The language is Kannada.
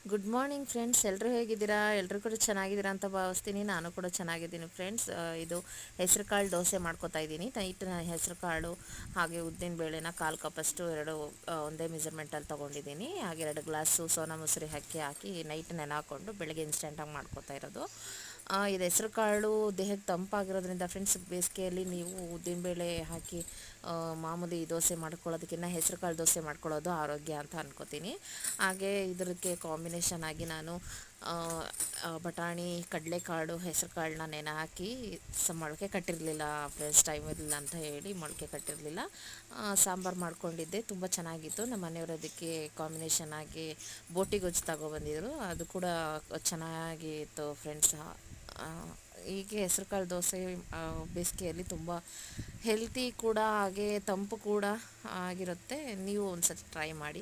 ಗುಡ್ ಮಾರ್ನಿಂಗ್ ಫ್ರೆಂಡ್ಸ್, ಎಲ್ಲರೂ ಹೇಗಿದ್ದೀರಾ? ಎಲ್ಲರೂ ಕೂಡ ಚೆನ್ನಾಗಿದ್ದೀರಾ ಅಂತ ಭಾವಿಸ್ತೀನಿ. ನಾನು ಕೂಡ ಚೆನ್ನಾಗಿದ್ದೀನಿ ಫ್ರೆಂಡ್ಸ್. ಇದು ಹೆಸರು ಕಾಳು ದೋಸೆ ಮಾಡ್ಕೊತಾ ಇದ್ದೀನಿ. ನೈಟ್ ಹೆಸರು ಕಾಳು ಹಾಗೆ ಉದ್ದಿನ ಬೇಳೆನ 1/4 ಕಪ್ಪಷ್ಟು ಒಂದೇ ಮೆಜರ್ಮೆಂಟಲ್ಲಿ ತೊಗೊಂಡಿದ್ದೀನಿ. ಹಾಗೆ 2 ಗ್ಲಾಸು ಸೋನಾ ಮೊಸರಿ ಹಾಕಿ ನೈಟ್ ನೆನೆ ಹಾಕ್ಕೊಂಡು ಬೆಳಗ್ಗೆ ಇನ್ಸ್ಟೆಂಟಾಗಿ ಮಾಡ್ಕೊತಾ ಇರೋದು. ಇದು ಹೆಸರು ಕಾಳು ದೇಹಕ್ಕೆ ತಂಪಾಗಿರೋದ್ರಿಂದ ಫ್ರೆಂಡ್ಸ್, ಬೇಸಿಗೆಯಲ್ಲಿ ನೀವು ಉದ್ದಿನಬೇಳೆ ಹಾಕಿ ಮಾಮೂಲಿ ದೋಸೆ ಮಾಡ್ಕೊಳ್ಳೋದಕ್ಕಿಂತ ಹೆಸರು ಕಾಳು ದೋಸೆ ಮಾಡ್ಕೊಳ್ಳೋದು ಆರೋಗ್ಯ ಅಂತ ಅನ್ಕೋತೀನಿ. ಹಾಗೆ ಇದಕ್ಕೆ ಕಾಂಬಿನೇಷನ್ ಆಗಿ ನಾನು ಬಟಾಣಿ, ಕಡಲೆಕಾಳು, ಹೆಸರು ಕಾಳನ್ನ ನೆನೆ ಹಾಕಿ ಮೊಳಕೆ ಕಟ್ಟಿರಲಿಲ್ಲ ಫ್ರೆಂಡ್ಸ್, ಟೈಮ್ ಇರಲಿಲ್ಲ ಅಂತ ಹೇಳಿ ಮೊಳಕೆ ಕಟ್ಟಿರಲಿಲ್ಲ. ಸಾಂಬಾರು ಮಾಡ್ಕೊಂಡಿದ್ದೆ, ತುಂಬ ಚೆನ್ನಾಗಿತ್ತು. ನಮ್ಮ ಮನೆಯವರು ಅದಕ್ಕೆ ಕಾಂಬಿನೇಷನ್ ಆಗಿ ಬೋಟಿ ಗೊಜ್ಜು ತಗೊಬಂದಿದ್ರು, ಅದು ಕೂಡ ಚೆನ್ನಾಗಿತ್ತು ಫ್ರೆಂಡ್ಸ್. ಹೀಗೆ ಹೆಸರುಕಾಳು ದೋಸೆ ಬೇಸಿಗೆಯಲ್ಲಿ ತುಂಬ ಹೆಲ್ತಿ ಕೂಡ, ಹಾಗೆ ತಂಪು ಕೂಡ ಆಗಿರುತ್ತೆ. ನೀವು ಒಂದು ಸತಿ ಟ್ರೈ ಮಾಡಿ.